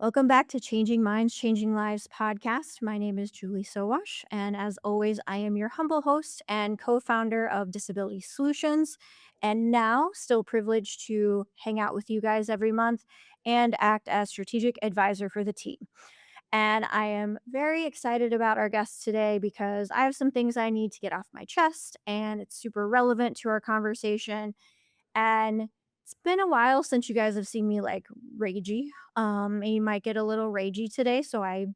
Welcome back to Changing Minds, Changing Lives podcast. My name is Julie Sowash, and as always, I am your humble host and co founder of Disability Solutions, and now still privileged to hang out with you guys every month and act as strategic advisor for the team. And I am very excited about our guests today because I have some things I need to get off my chest, and it's super relevant to our conversation. And it's been a while since you guys have seen me like ragey. And you might get a little ragey today, so I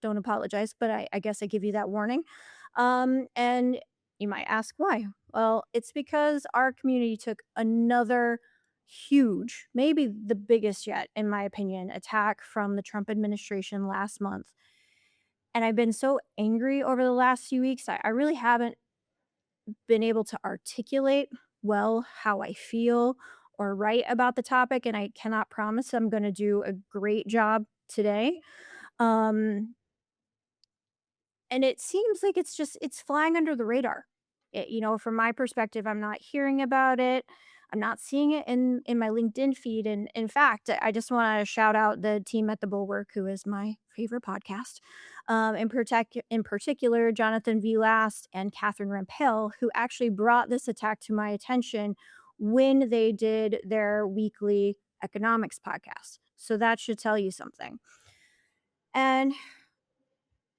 don't apologize, but I guess I give you that warning. And you might ask why. Well, it's because our community took another huge, maybe the biggest yet, in my opinion, attack from the Trump administration last month. And I've been so angry over the last few weeks. I really haven't been able to articulate well how I feel or write about the topic, and I cannot promise I'm going to do a great job today. Um, and it seems like it's flying under the radar. From my perspective, I'm not hearing about it. I'm not seeing it in my LinkedIn feed. And in fact, I just want to shout out the team at the Bulwark, who is my favorite podcast. In particular, Jonathan V. Last and Catherine Rampell, who actually brought this attack to my attention when they did their weekly economics podcast. So that should tell you something. And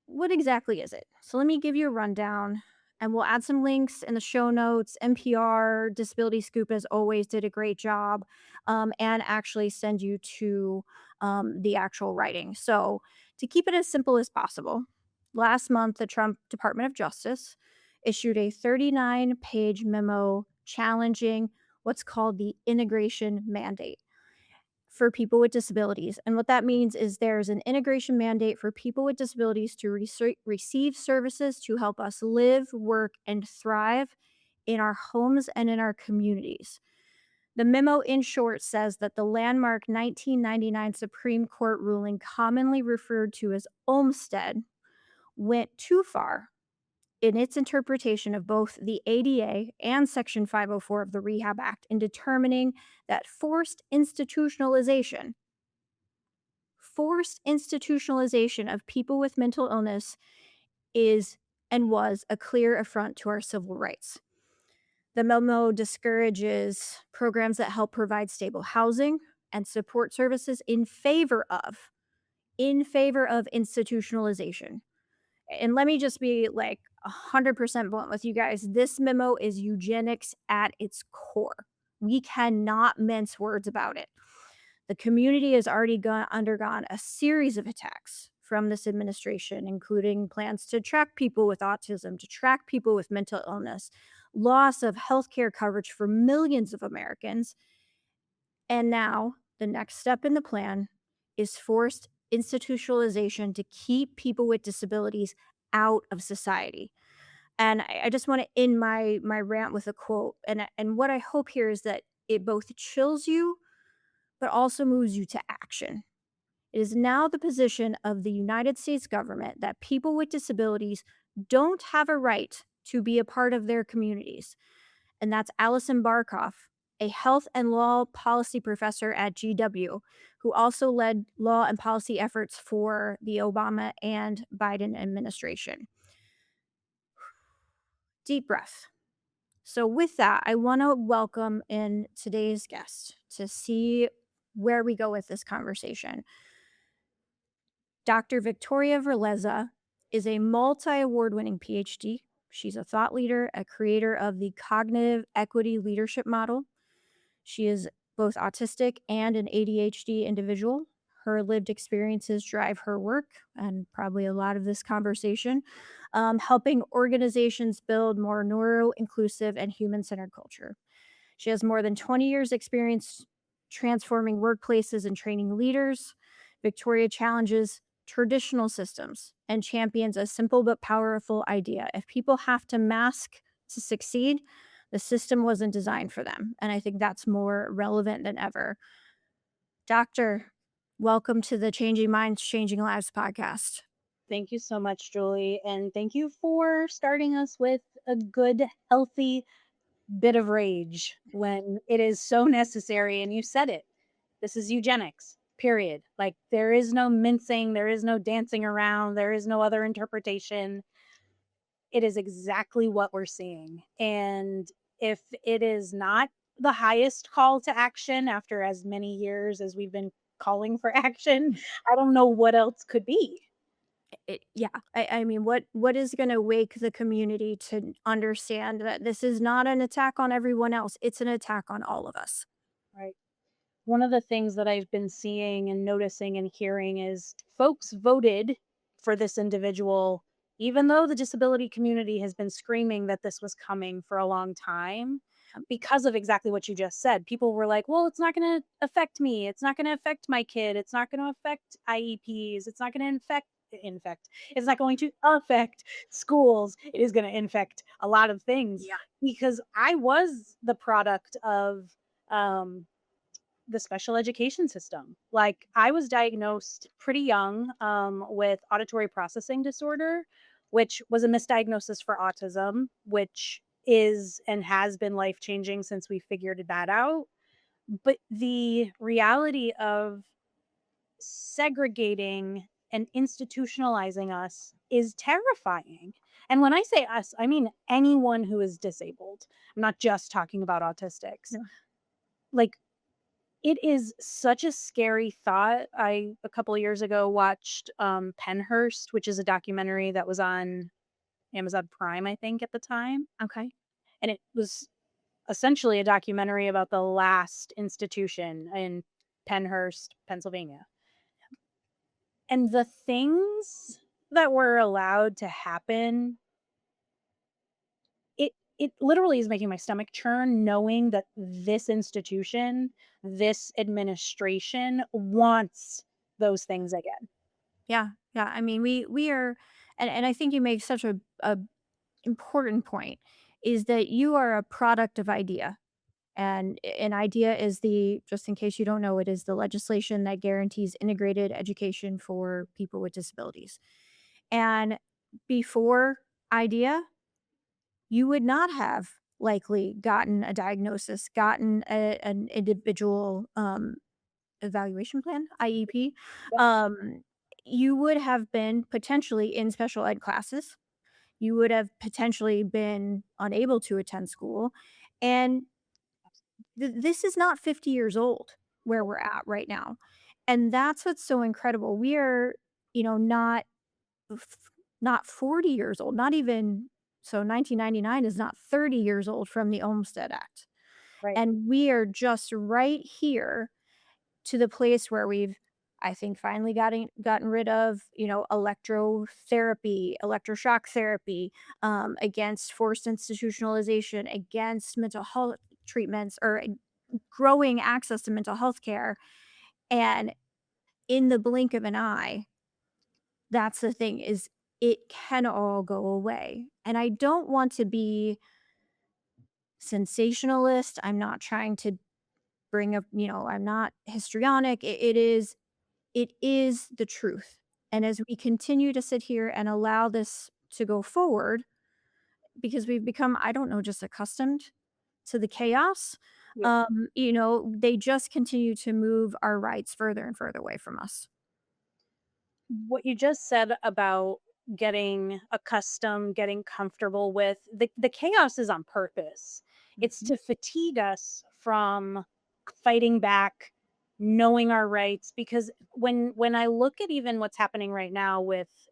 what exactly is it? So let me give you a rundown, and we'll add some links in the show notes. NPR, Disability Scoop, as always, did a great job, and actually send you to the actual writing. So to keep it as simple as possible, last month, the Trump Department of Justice issued a 39-page memo challenging what's called the integration mandate for people with disabilities. And what that means is there's an integration mandate for people with disabilities to receive services to help us live, work, and thrive in our homes and in our communities. The memo, in short, says that the landmark 1999 Supreme Court ruling, commonly referred to as Olmstead, went too far in its interpretation of both the ADA and Section 504 of the Rehab Act in determining that forced institutionalization of people with mental illness is and was a clear affront to our civil rights. The memo discourages programs that help provide stable housing and support services in favor of institutionalization. And let me just be like 100% blunt with you guys. This memo is eugenics at its core. We cannot mince words about it. The community has already undergone a series of attacks from this administration, including plans to track people with autism, to track people with mental illness, loss of healthcare coverage for millions of Americans. And now the next step in the plan is forced institutionalization to keep people with disabilities out of society. And I just want to end my rant with a quote. And what I hope here is that it both chills you but also moves you to action. It is now the position of the United States government that people with disabilities don't have a right to be a part of their communities. And that's Allison Barkoff, a health and law policy professor at GW, who also led law and policy efforts for the Obama and Biden administration. Deep breath. So, with that, I want to welcome in today's guest to see where we go with this conversation. Dr. Victoria Verlezza is a multi-award winning PhD. She's a thought leader, a creator of the cognitive equity leadership model. She is both autistic and an ADHD individual. Her lived experiences drive her work and probably a lot of this conversation, helping organizations build more neuro-inclusive and human-centered culture. She has more than 20 years experience transforming workplaces and training leaders. Victoria challenges traditional systems and champions a simple but powerful idea. If people have to mask to succeed, the system wasn't designed for them. And I think that's more relevant than ever. Doctor, welcome to the Changing Minds, Changing Lives podcast. Thank you so much, Julie. And thank you for starting us with a good, healthy bit of rage when it is so necessary. And you said it. This is eugenics. period. Like, there is no mincing, there is no dancing around, there is no other interpretation. It is exactly what we're seeing. And if it is not the highest call to action after as many years as we've been calling for action, I don't know what else could be, Yeah, I mean, what is gonna wake the community to understand that this is not an attack on everyone else, it's an attack on all of us. right? One of the things that I've been seeing and noticing and hearing is folks voted for this individual, even though the disability community has been screaming that this was coming for a long time because of exactly what you just said. People were like, well, it's not going to affect me. It's not going to affect my kid. It's not going to affect IEPs. It's not going to infect. It's not going to affect schools. It is going to infect a lot of things Yeah. because I was the product of um the special education system. Like, I was diagnosed pretty young with auditory processing disorder, which was a misdiagnosis for autism, which is and has been life changing since we figured that out. But the reality of segregating and institutionalizing us is terrifying. And when I say us, I mean anyone who is disabled. I'm not just talking about autistics. Yeah. Like, it is such a scary thought. I a couple of years ago watched, Penhurst, which is a documentary that was on Amazon Prime, I think, at the time, Okay. and it was essentially a documentary about the last institution in Penhurst, Pennsylvania, and the things that were allowed to happen, it literally is making my stomach churn knowing that this institution, this administration wants those things again. Yeah, yeah, I mean, we are and I think you make such a important point, is that you are a product of IDEA, and an IDEA is the just in case you don't know, it is the legislation that guarantees integrated education for people with disabilities, and before IDEA, you would not have likely gotten a diagnosis, gotten an individual, evaluation plan, IEP. Yep. Um, you would have been potentially in special ed classes. You would have potentially been unable to attend school. And this is not 50 years old where we're at right now. And that's what's so incredible. We are, not not 40 years old, not even so 1999 is not 30 years old from the Olmstead Act. Right. And we are just right here to the place where we've, I think, finally gotten rid of, electrotherapy, electroshock therapy, against forced institutionalization, against mental health treatments, or growing access to mental health care. And in the blink of an eye, that's the thing, is it can all go away. And I don't want to be sensationalist. I'm not trying to bring up, I'm not histrionic. It is the truth. And as we continue to sit here and allow this to go forward, because we've become, I don't know, just accustomed to the chaos, Yep. they just continue to move our rights further and further away from us. What you just said about getting accustomed, getting comfortable with the chaos is on purpose. It's Mhm. to fatigue us from fighting back, knowing our rights. Because when I look at even what's happening right now with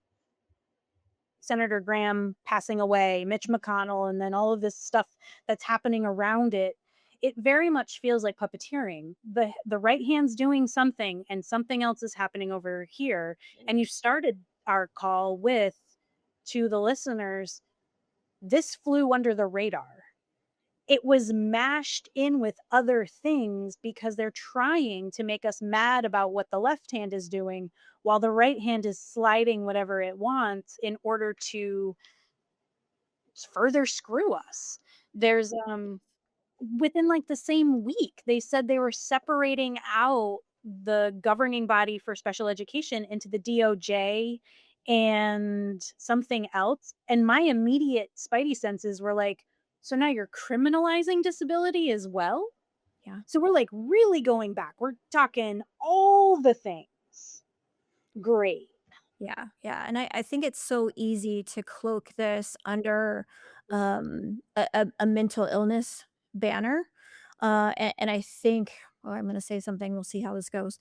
Senator Graham passing away, Mitch McConnell, and then all of this stuff that's happening around it, it very much feels like puppeteering. The right hand's doing something and something else is happening over here. And you started our call with, to the listeners, this flew under the radar. It was mashed in with other things because they're trying to make us mad about what the left hand is doing while the right hand is sliding whatever it wants in order to further screw us. There's within like the same week, they said they were separating out the governing body for special education into the DOJ and something else. And my immediate spidey senses were like, so now you're criminalizing disability as well? Yeah. So we're like really going back. We're talking all the things. Great. Yeah, yeah, and I think it's so easy to cloak this under, a mental illness banner, and I think well, I'm gonna say something, we'll see how this goes.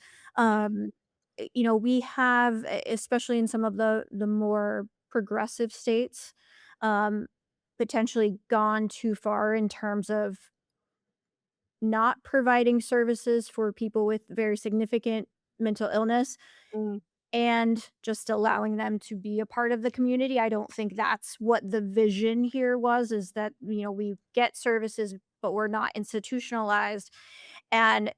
You know, we have, especially in some of the more progressive states, um, potentially gone too far in terms of not providing services for people with very significant mental illness Mm, and just allowing them to be a part of the community. I don't think that's what the vision here was, is that, you know, we get services, but we're not institutionalized. And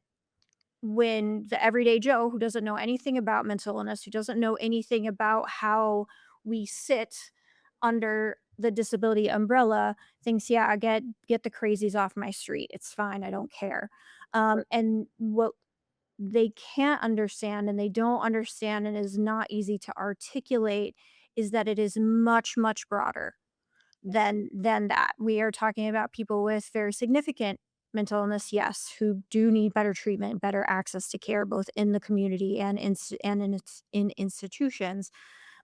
when the everyday Joe who doesn't know anything about mental illness, who doesn't know anything about how we sit under the disability umbrella, thinks, yeah, get the crazies off my street. It's fine. I don't care. right. And what they can't understand and they don't understand and is not easy to articulate is that it is much, much broader Yes. than that. We are talking about people with very significant mental illness, yes, who do need better treatment, better access to care, both in the community and in institutions.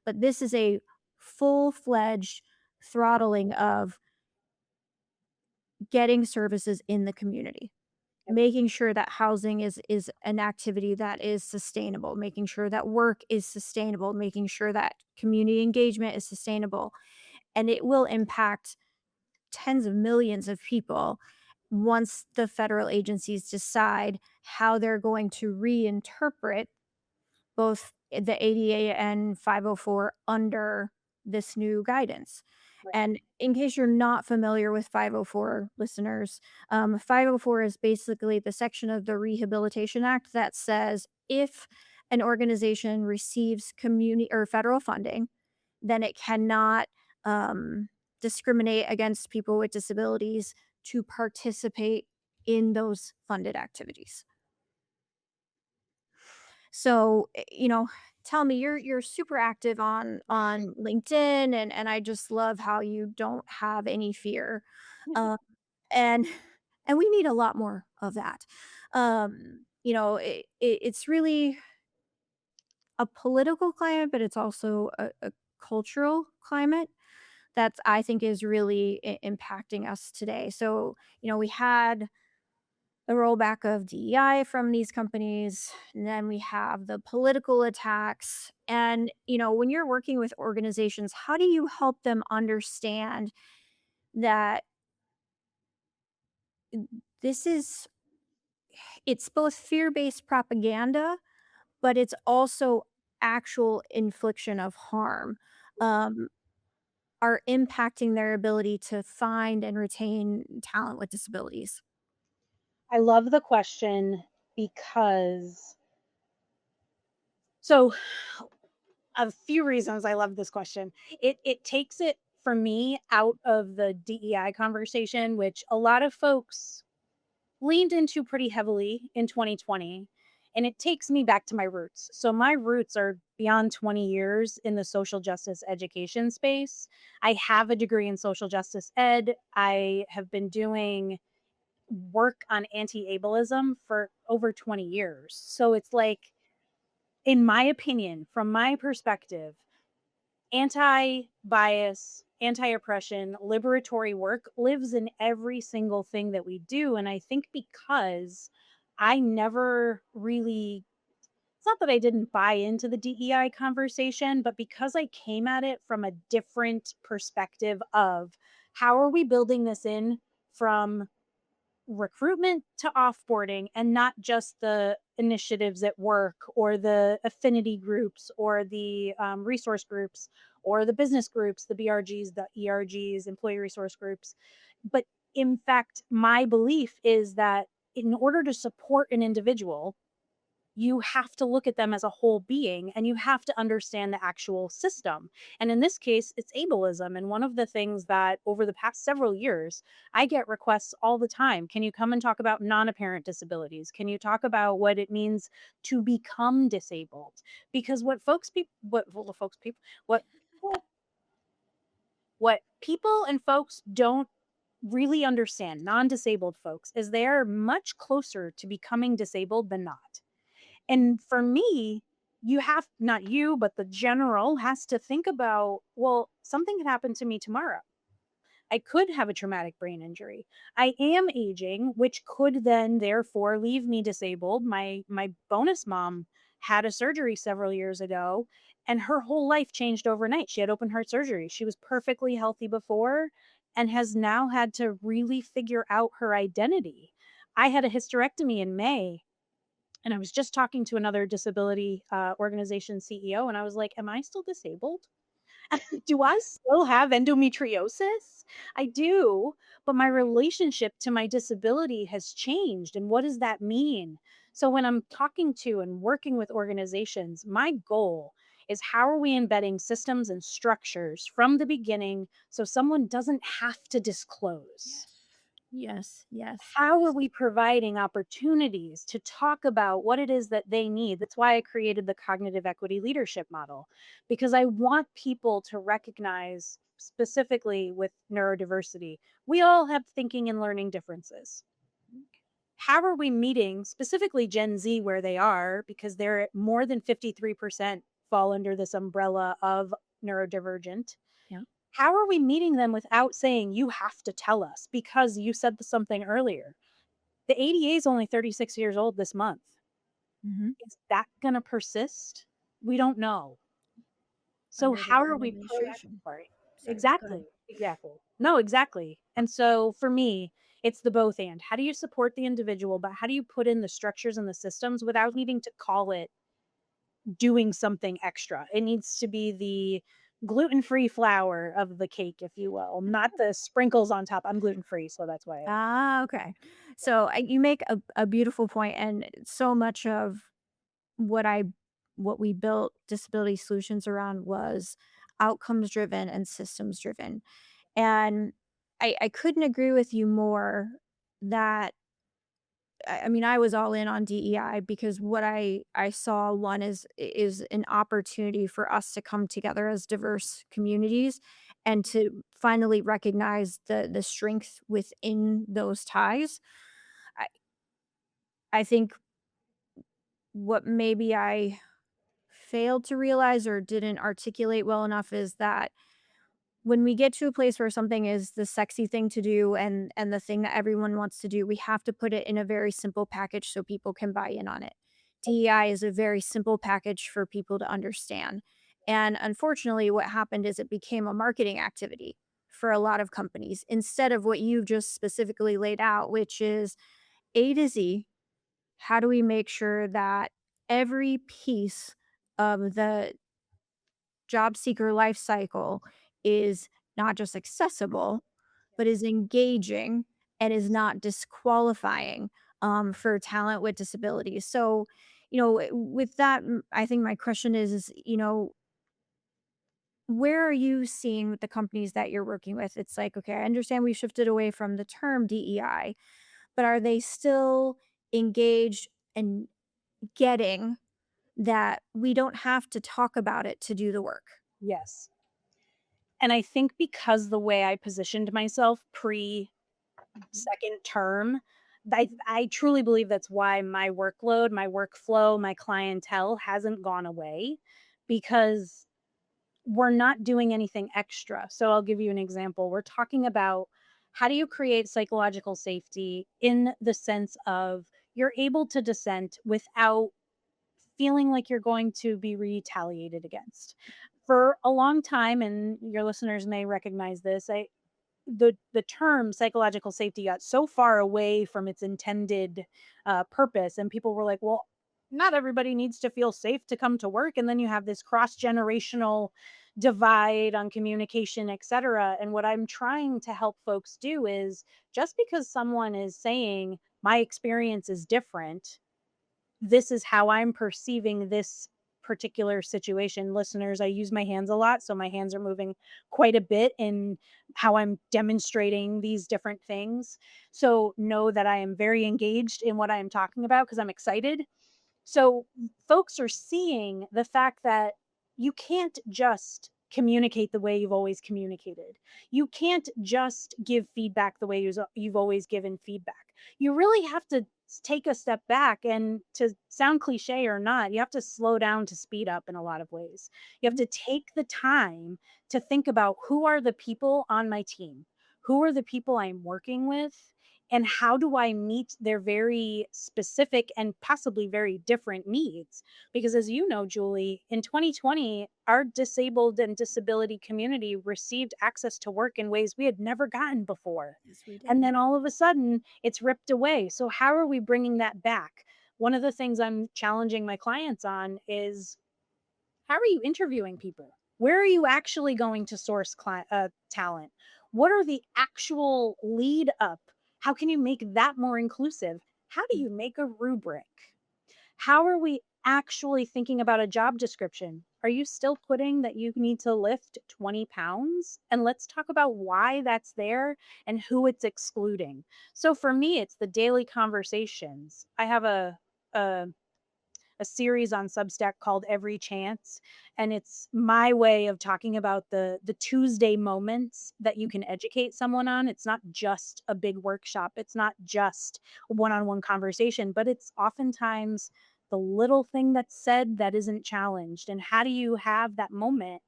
But this is a full fledged throttling of getting services in the community, Yep. making sure that housing is an activity that is sustainable, making sure that work is sustainable, making sure that community engagement is sustainable, and it will impact tens of millions of people once the federal agencies decide how they're going to reinterpret both the ADA and 504 under this new guidance. Right. And in case you're not familiar with 504 listeners, 504 is basically the section of the Rehabilitation Act that says if an organization receives community or federal funding, then it cannot um, discriminate against people with disabilities to participate in those funded activities. So, you know, tell me you're super active on LinkedIn and I just love how you don't have any fear. Um, and and we need a lot more of that. You know, it's really a political climate, but it's also a cultural climate that I think is really impacting us today. So, you know, we had the rollback of DEI from these companies. And then we have the political attacks. And, you know, when you're working with organizations, how do you help them understand that this is, it's both fear based propaganda, but it's also actual infliction of harm, um, are impacting their ability to find and retain talent with disabilities? I love the question because so a few reasons I love this question. It takes it for me out of the DEI conversation, which a lot of folks leaned into pretty heavily in 2020. And it takes me back to my roots. So my roots are beyond 20 years in the social justice education space. I have a degree in social justice ed. I have been doing work on anti-ableism for over 20 years. So it's like, in my opinion, from my perspective, anti-bias, anti-oppression, liberatory work lives in every single thing that we do. And I think because I never really, it's not that I didn't buy into the DEI conversation, but because I came at it from a different perspective of how are we building this in from recruitment to offboarding and not just the initiatives at work or the affinity groups or the resource groups or the business groups, the BRGs, the ERGs, employee resource groups. But in fact, my belief is that in order to support an individual, you have to look at them as a whole being and you have to understand the actual system. And in this case, it's ableism. And one of the things that over the past several years, I get requests all the time. Can you come and talk about non apparent disabilities? Can you talk about what it means to become disabled? Because what people and folks don't really understand non-disabled folks is they are much closer to becoming disabled than not. And for me, you have not you, but the general has to think about, well, something could happen to me tomorrow. I could have a traumatic brain injury. I am aging, which could then therefore leave me disabled. My bonus mom had a surgery several years ago and her whole life changed overnight. She had open heart surgery. She was perfectly healthy before and has now had to really figure out her identity. I had a hysterectomy in May and I was just talking to another disability organization CEO and I was like, am I still disabled? Do I still have endometriosis? I do, but my relationship to my disability has changed. And what does that mean? So, when I'm talking to and working with organizations, my goal is how are we embedding systems and structures from the beginning so someone doesn't have to disclose? Yes. Yes, yes, How are yes. we providing opportunities to talk about what it is that they need? That's why I created the cognitive equity leadership model, because I want people to recognize, specifically with neurodiversity, we all have thinking and learning differences. How are we meeting specifically Gen Z where they are, because they're at more than 53% fall under this umbrella of neurodivergent? Yeah. How are we meeting them without saying, you have to tell us because you said something earlier? The ADA is only 36 years old this month. Mhm. Is that gonna persist? We don't know. So Under the how are current we administration. sorry. Sorry, go ahead. Exactly, exactly. No, exactly. And so for me, it's the both and. How do you support the individual, but how do you put in the structures and the systems without needing to call it doing something extra? It needs to be the gluten-free flour of the cake, if you will, not the sprinkles on top. I'm gluten-free, so that's why I Ah, okay. So, you make a beautiful point, and so much of what I what we built disability solutions around was outcomes driven and systems driven. And I couldn't agree with you more that I mean, I was all in on DEI because what I saw one is an opportunity for us to come together as diverse communities and to finally recognize the strength within those ties. I I think what maybe I failed to realize or didn't articulate well enough is that when we get to a place where something is the sexy thing to do and the thing that everyone wants to do, we have to put it in a very simple package so people can buy in on it. DEI is a very simple package for people to understand. And unfortunately, what happened is it became a marketing activity for a lot of companies instead of what you've just specifically laid out, which is A to Z. How do we make sure that every piece of the job seeker life cycle is not just accessible, but is engaging and is not disqualifying for talent with disabilities. So, with that, I think my question is, where are you seeing with the companies that you're working with? It's like, okay, I understand we shifted away from the term DEI, but are they still engaged and getting that we don't have to talk about it to do the work? yes. And I think because the way I positioned myself pre Mhm. second term, I truly believe that's why my workload, my workflow, my clientele hasn't gone away because we're not doing anything extra. So I'll give you an example. We're talking about how do you create psychological safety in the sense of you're able to dissent without feeling like you're going to be retaliated against. For a long time, and your listeners may recognize this, the term psychological safety got so far away from its intended purpose, and people were like, "Well, not everybody needs to feel safe to come to work." And then you have this cross generational divide on communication, etc. And what I'm trying to help folks do is just because someone is saying my experience is different, this is how I'm perceiving this particular situation. Listeners, I use my hands a lot, so my hands are moving quite a bit in how I'm demonstrating these different things. So know that I am very engaged in what I am talking about because I'm excited. So folks are seeing the fact that you can't just communicate the way you've always communicated. You can't just give feedback the way you've always given feedback. You really have to take a step back, and to sound cliche or not, you have to slow down to speed up in a lot of ways. You have Mhm. to take the time to think about who are the people on my team? Who are the people I'm working with? And how do I meet their very specific and possibly very different needs? Because as you know, Julie, in 2020, our disabled and disability community received access to work in ways we had never gotten before. Yes, we And did. then all of a sudden, it's ripped away. So, how are we bringing that back? One of the things I'm challenging my clients on is, how are you interviewing people? Where are you actually going to source talent? What are the actual lead up? How can you make that more inclusive? How do Mm. you make a rubric? How are we actually thinking about a job description? Are you still putting that you need to lift 20 pounds? And let's talk about why that's there and who it's excluding. So for me, it's the daily conversations. I have a a series on Substack called Every Chance, and it's my way of talking about the Tuesday moments that you can educate someone on. It's not just a big workshop, it's not just a one-on-one conversation, but it's oftentimes the little thing that's said that isn't challenged. And how do you have that moment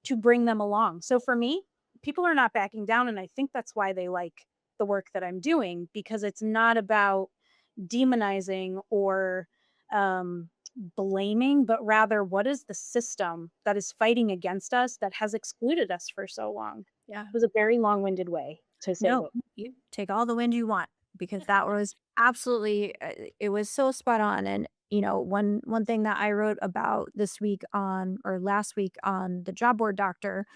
to bring them along? So for me, people are not backing down, and I think that's why they like the work that I'm doing, because it's not about demonizing or um, blaming, but rather what is the system that is fighting against us that has excluded us for so long? Yeah. It was a very long winded way to say No, that. you take all the wind you want because that was absolutely it was so spot on. And one thing that I wrote about this week on or last week on the job board doctor,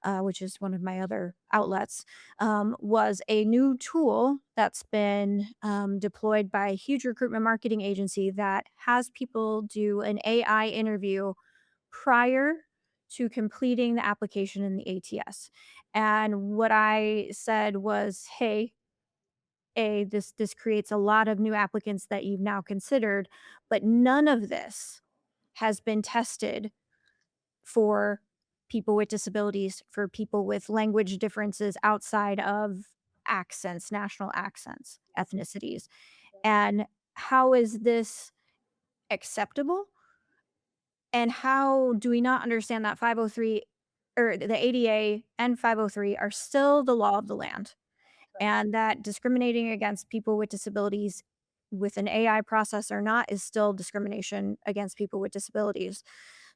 which is one of my other outlets, was a new tool that's been deployed by a huge recruitment marketing agency that has people do an AI interview prior to completing the application in the ATS. And what I said was, "Hey, this creates a lot of new applicants that you've now considered, but none of this has been tested for people with disabilities, for people with language differences outside of accents, national accents, ethnicities. And how is this acceptable? And how do we not understand that 503 or the ADA and 503 are still the law of the land, and that discriminating against people with disabilities with an AI process or not is still discrimination against people with disabilities.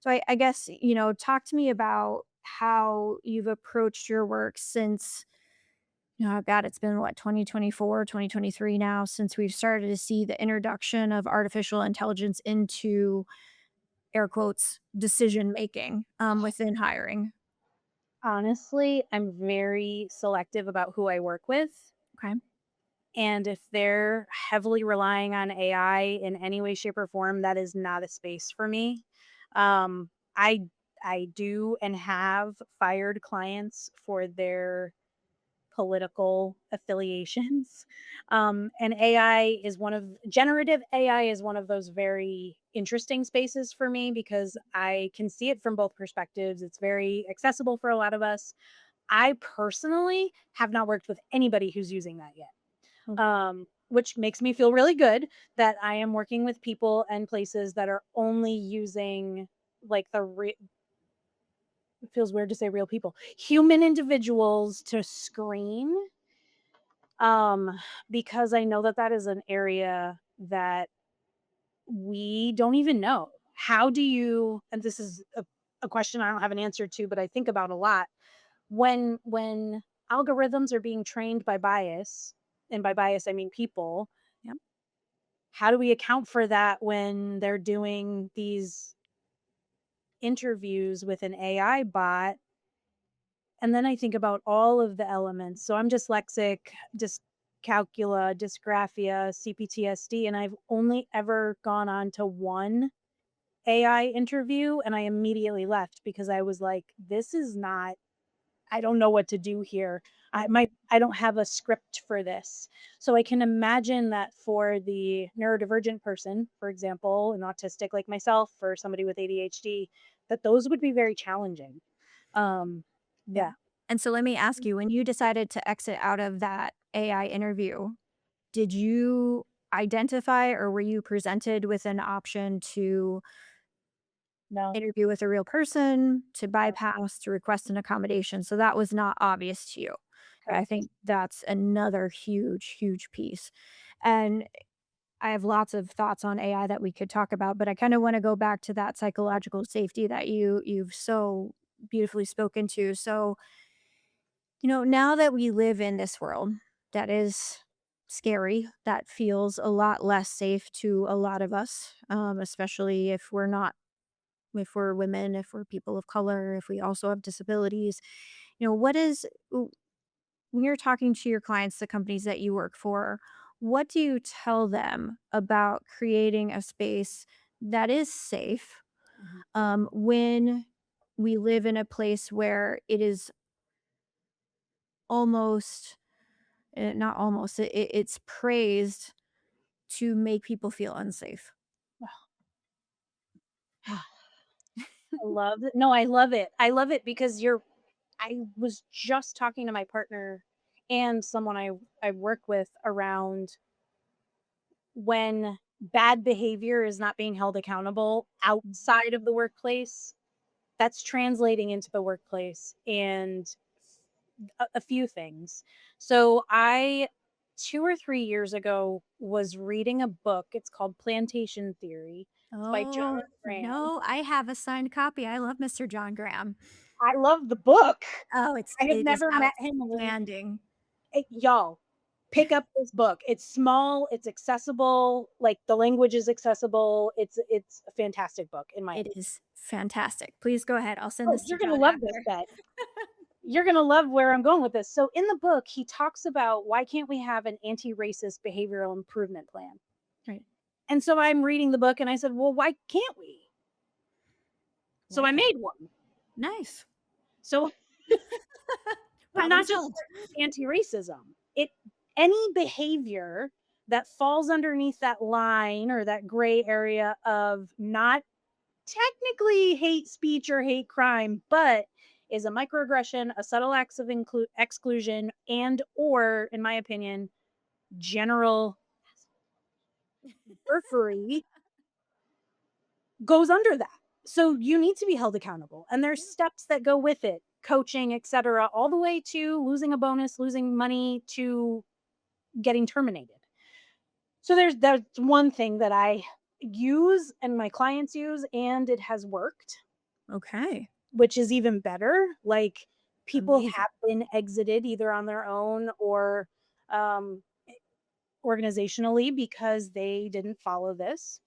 So I guess, talk to me about how you've approached your work since, God, it's been what, 2024, 2023 now since we've started to see the introduction of artificial intelligence into air quotes decision making within hiring. Honestly, I'm very selective about who I work with. Okay. And if they're heavily relying on AI in any way, shape, or form, that is not a space for me. Um, I I do and have fired clients for their political affiliations. And AI is one of generative AI is one of those very interesting spaces for me because I can see it from both perspectives. It's very accessible for a lot of us. I personally have not worked with anybody who's using that yet, Oh, which makes me feel really good that I am working with people and places that are only using like it feels weird to say real people, human individuals to screen, um, because I know that that is an area that we don't even know. How do you, and this is a question I don't have an answer to, but I think about a lot. When algorithms are being trained by bias, and by bias I mean people, yep. how do we account for that when they're doing these interviews with an AI bot? And then I think about all of the elements. So I'm dyslexic, dyscalculia, dysgraphia, CPTSD, and I've only ever gone on to one AI interview, and I immediately left because I was like, this is not, I don't know what to do here. Yep. I don't have a script for this. So I can imagine that for the neurodivergent person, for example, an autistic like myself, or somebody with ADHD, that those would be very challenging. Um, Yeah. yeah. And so let me ask you, when you decided to exit out of that AI interview, did you identify or were you presented with an option to No. interview with a real person, to No. bypass, to request an accommodation? So that was not obvious to you. I Correct. think that's another huge, huge piece. And I have lots of thoughts on AI that we could talk about, but I kind of want to go back to that psychological safety that you've so beautifully spoken to. So, now that we live in this world that is scary, that feels a lot less safe to a lot of us, especially if we're women, if we're people of color, if we also have disabilities. What is when you're talking to your clients, the companies that you work for, what do you tell them about creating a space that is safe Mhm. when we live in a place where it is almost, not almost, it's praised to make people feel unsafe? I love it. No, I love it. I love it because I was just talking to my partner and someone I work with around when bad behavior is not being held accountable outside of the workplace, that's translating into the workplace and a few things. So I 2 or 3 years ago was reading a book. It's called Plantation Theory. It's by Oh, John Graham. no, I have a signed copy. I love Mr. John Graham. I love the book. Oh, I have it is never met him. outstanding. Y'all, pick up this book. It's small, it's accessible, like, the language is accessible. It's a fantastic book in my It opinion. is fantastic. Please go ahead. I'll send Oh, this to you're gonna John love this after. then. You're gonna love where I'm going with this. So in the book, he talks about why can't we have an anti-racist behavioral improvement plan? Right. And so I'm reading the book and I said, "Well, why can't we?" So I Why? made one. Nice. So but Problem not just solved. anti-racism. It any behavior that falls underneath that line or that gray area of not technically hate speech or hate crime, but is a microaggression, a subtle acts of exclusion, and or, in my opinion, general periphery goes under that. So you need to be held accountable, and there's steps that go with it, coaching, etc., all the way to losing a bonus, losing money, to getting terminated. So that's one thing that I use and my clients use, and it has worked, Okay. which is even better. Like, people Amazing. have been exited either on their own or um, organizationally because they didn't follow this.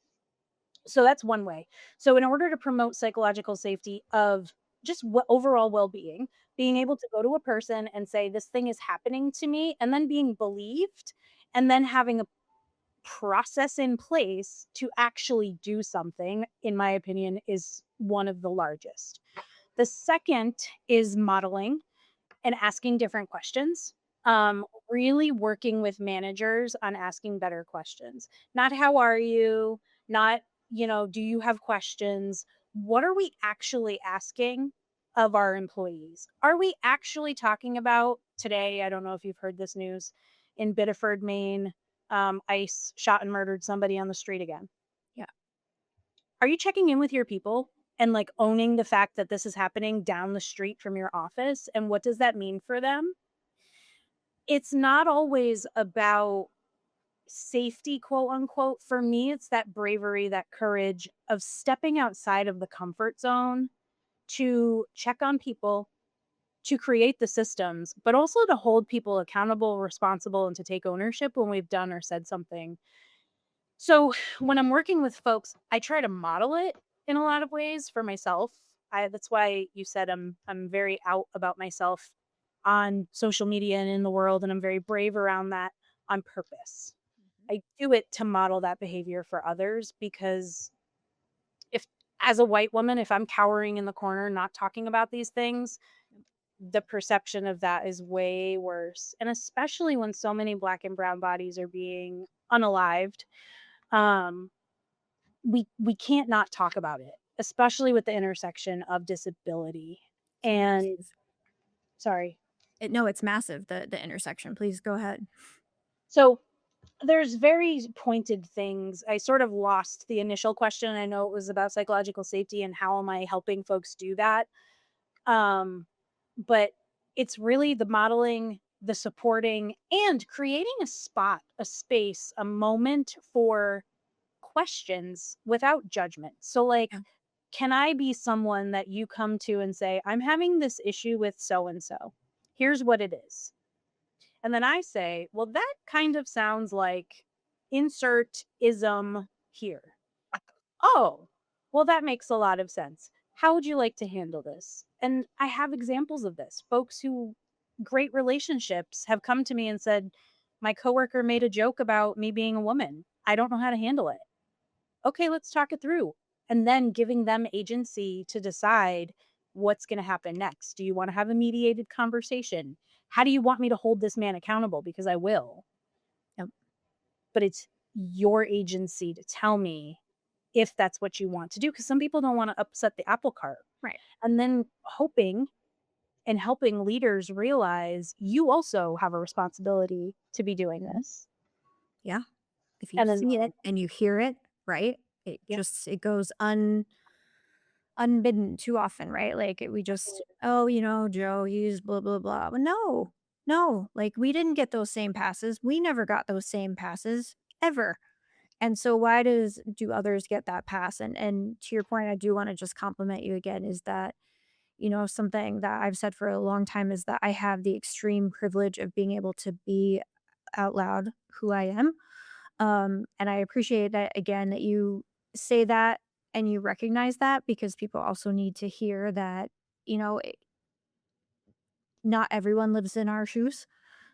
So that's one way. So in order to promote psychological safety of just overall well-being, being able to go to a person and say this thing is happening to me, and then being believed, and then having a process in place to actually do something, in my opinion, is one of the largest. The second is modeling and asking different questions. Really working with managers on asking better questions. Not how are you, not, do you have questions? What are we actually asking of our employees? Are we actually talking about today? I don't know if you've heard this news in Biddeford, Maine. ICE shot and murdered somebody on the street again. Yeah. Are you checking in with your people and, like, owning the fact that this is happening down the street from your office? And what does that mean for them? It's not always about safety, quote unquote. For me, it's that bravery, that courage of stepping outside of the comfort zone to check on people, to create the systems, but also to hold people accountable, responsible, and to take ownership when we've done or said something. So when I'm working with folks, I try to model it in a lot of ways for myself. That's why you said I'm very out about myself on social media and in the world, and I'm very brave around that on purpose. I do it to model that behavior for others because if as a white woman, if I'm cowering in the corner not talking about these things, the perception of that is way worse. And especially when so many black and brown bodies are being unalived. Um we can't not talk about it, especially with the intersection of disability. It's And massive. sorry. No, it's massive, the intersection. Please go ahead. So there's very pointed things. I sort of lost the initial question. I know it was about psychological safety and how am I helping folks do that. Um, but it's really the modeling, the supporting, and creating a spot, a space, a moment for questions without judgment. So, like, Yeah. can I be someone that you come to and say, I'm having this issue with so and so? Here's what it is. And then I say, well, that kind of sounds like insert ism here. Oh, well, that makes a lot of sense. How would you like to handle this? And I have examples of this. Folks who great relationships have come to me and said, my coworker made a joke about me being a woman. I don't know how to handle it. Okay, let's talk it through. And then giving them agency to decide what's going to happen next. Do you want to have a mediated conversation? How do you want me to hold this man accountable? Because I will, Yep. but it's your agency to tell me if that's what you want to do. Because some people don't want to upset the apple cart. Right. And then hoping and helping leaders realize you also have a responsibility to be doing Mhm. this. Yeah. If you And then, see it and you hear it, right? yeah, It goes unbidden too often, right? Like we just, oh, Joe, he's blah blah blah. But no, no, like we didn't get those same passes. We never got those same passes ever. And so why do others get that pass? And to your point, I do want to just compliment you again is that, something that I've said for a long time is that I have the extreme privilege of being able to be out loud who I am. And I appreciate that again that you say that and you recognize that because people also need to hear that, you know, it- not everyone lives in our shoes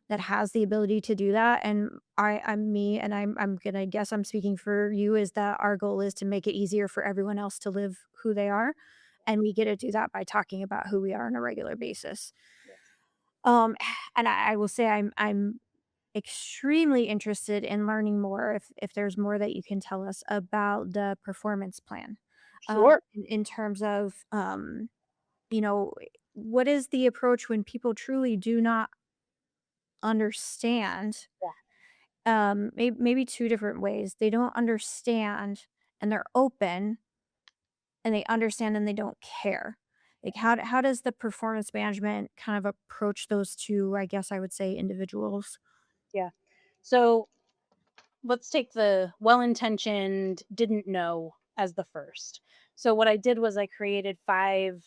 that has the ability to do that. And I'm me and I'm gonna guess I'm speaking for you is that our goal is to make it easier for everyone else to live who they are. And we get to do that by talking about who we are on a regular basis. Um, and I will say I'm extremely interested in learning more if there's more that you can tell us about the performance plan, sure. in terms of, you know, what is the approach when people truly do not understand, Yeah. maybe 2 different ways. They don't understand and they're open, and they understand and they don't care. Like, how does the performance management kind of approach those 2, I guess I would say, individuals? Yeah. So let's take the well intentioned didn't know as the first. So what I did was I created five,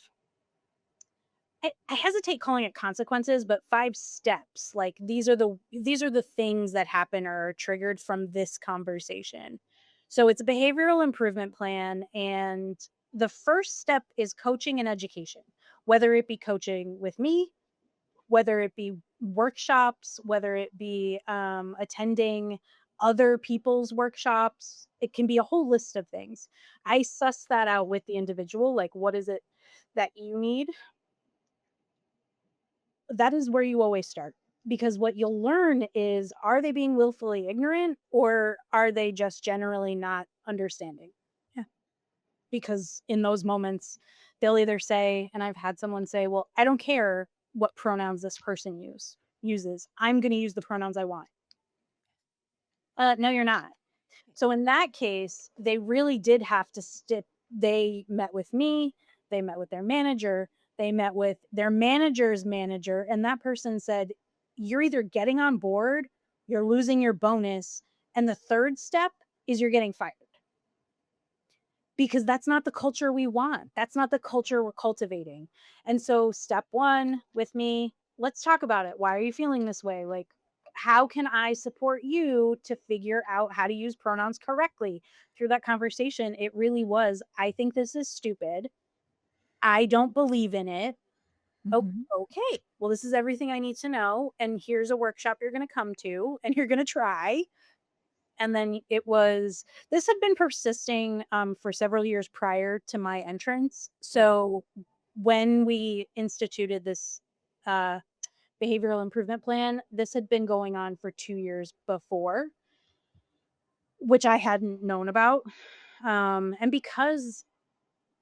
I hesitate calling it consequences, but five steps. Like these are the things that happen or are triggered from this conversation. So it's a behavioral improvement plan, and the first step is coaching and education, whether it be coaching with me, whether it be workshops, whether it be attending other people's workshops. It can be a whole list of things. I suss that out with the individual. Like, what is it that you need? That is where you always start. Because what you'll learn is, are they being willfully ignorant or are they just generally not understanding? Yeah. Because in those moments, they'll either say, and I've had someone say, well, I don't care what pronouns this person uses. I'm going to use the pronouns I want. No, you're not. So in that case, they really did have to stip. They met with me, they met with their manager, they met with their manager's manager, and that person said, you're either getting on board, you're losing your bonus, and the third step is you're getting fired. Because that's not the culture we want. That's not the culture we're cultivating. And so, step one with me, let's talk about it. Why are you feeling this way? Like, how can I support you to figure out how to use pronouns correctly? Through that conversation, it really was, I think this is stupid. I don't believe in it. Oh, Mhm. okay. Well, this is everything I need to know. And here's a workshop you're going to come to and you're going to try. And then this had been persisting, for several years prior to my entrance. Yeah. So when we instituted this, uh, behavioral improvement plan, this had been going on for 2 years before, which I hadn't known about. And because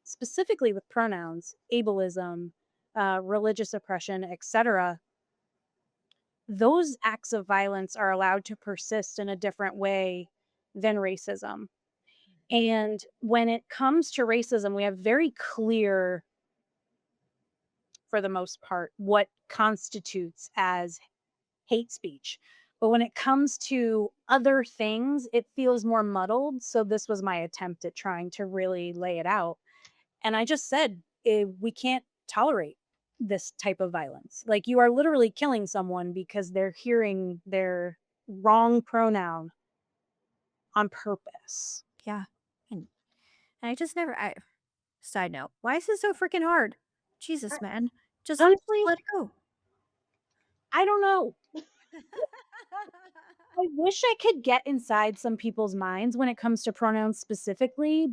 specifically with pronouns, ableism, religious oppression, etc., those acts of violence are allowed to persist in a different way than racism. And when it comes to racism, we have very clear, for the most part, what constitutes as hate speech. But when it comes to other things, it feels more muddled. So this was my attempt at trying to really lay it out. And I just said, we can't tolerate this type of violence. Like, you are literally killing someone because they're hearing their wrong pronoun on purpose. Yeah. And I just never I side note, why is this so freaking hard? I- Jesus, man. Just Honestly, let it go. I don't know. I wish I could get inside some people's minds when it comes to pronouns specifically.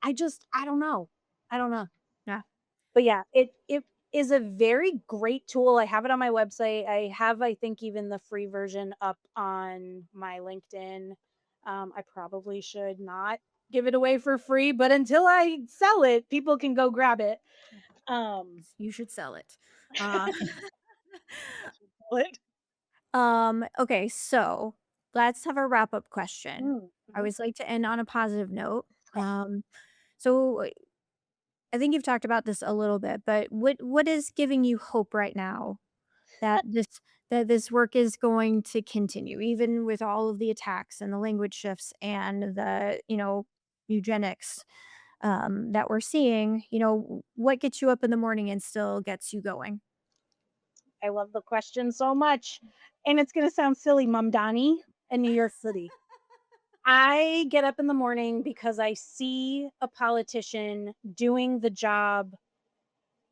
I don't know. I don't know. Yeah. But yeah, it is a very great tool. I have it on my website. I have, I think, even the free version up on my LinkedIn. I probably should not give it away for free, but until I sell it, people can go grab it. Um, You should sell it. Uh, I should sell it. okay, so let's have a wrap-up question. I Mhm. always like to end on a positive note. Okay. So I think you've talked about this a little bit, but what is giving you hope right now that this work is going to continue, even with all of the attacks and the language shifts and the, eugenics that we're seeing, what gets you up in the morning and still gets you going? I love the question so much. And it's gonna sound silly, Mom Donnie in New York City. I get up in the morning because I see a politician doing the job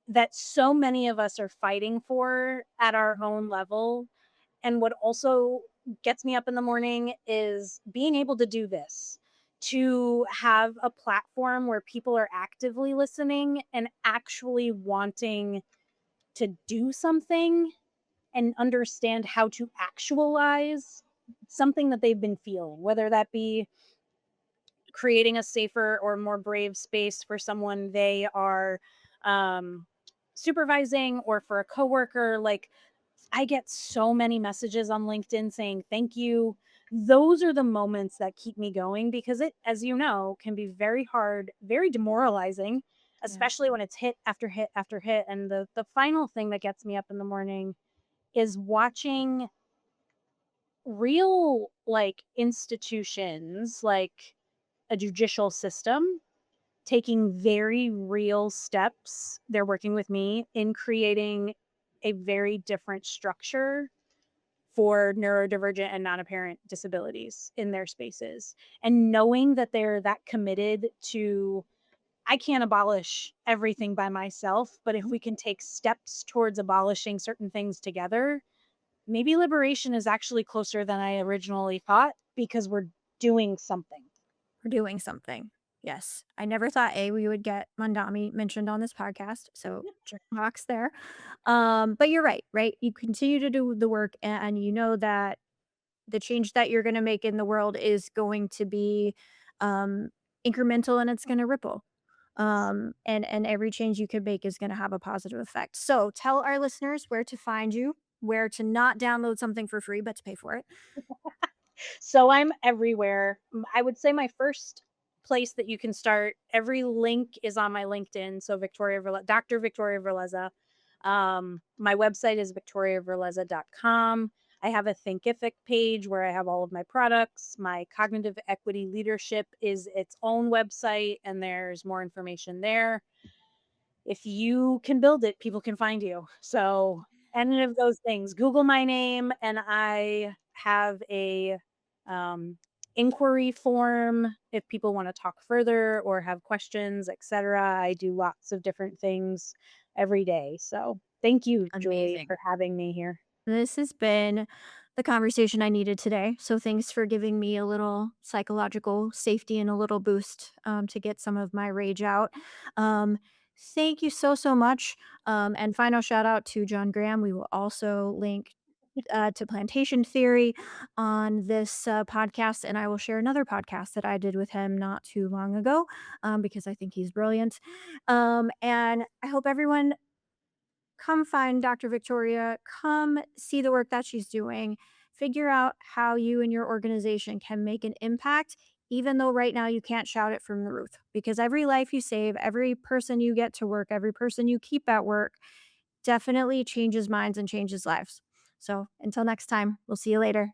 that so many of us are fighting for at our own level. And what also gets me up in the morning is being able to do this, to have a platform where people are actively listening and actually wanting to do something and understand how to actualize something that they've been feeling, whether that be creating a safer or more brave space for someone they are um, supervising, or for a coworker. Like, I get so many messages on LinkedIn saying thank you. Those are the moments that keep me going, because it, as you know, can be very hard, very demoralizing, Yeah. especially when it's hit after hit after hit. And the final thing that gets me up in the morning is watching real, like, institutions, like a judicial system, taking very real steps. They're working with me in creating a very different structure for neurodivergent and non-apparent disabilities in their spaces. And knowing that they're that committed to, I can't abolish everything by myself, but if Mhm. we can take steps towards abolishing certain things together, maybe liberation is actually closer than I originally thought, because we're doing something. We're doing something. Yes. I never thought we would get Mandami mentioned on this podcast. So check the box there. But you're right, right? You continue to do the work and you know that the change that you're gonna make in the world is going to be um incremental and it's gonna ripple. And every change you can make is gonna have a positive effect. So tell our listeners where to find you, where to not download something for free, but to pay for it. So I'm everywhere. I would say my first place that you can start, every link is on my LinkedIn. So Dr. Victoria Verlezza. My website is victoriaverlezza.com. I have a Thinkific page where I have all of my products. My cognitive equity leadership is its own website, and there's more information there. If you can build it, people can find you. So, any of those things, Google my name, and I have a um, inquiry form if people want to talk further or have questions, etc. I do lots of different things every day. So, thank you, Julie, Amazing. for having me here. This has been the conversation I needed today. So thanks for giving me a little psychological safety and a little boost to get some of my rage out. Um, thank you so much. And final shout out to John Graham. We will also link to plantation theory on this podcast, and I will share another podcast that I did with him not too long ago because I think he's brilliant. And I hope everyone come find Dr. Victoria, come see the work that she's doing, figure out how you and your organization can make an impact, even though right now you can't shout it from the roof. Because every life you save, every person you get to work, every person you keep at work definitely changes minds and changes lives. So until next time, we'll see you later.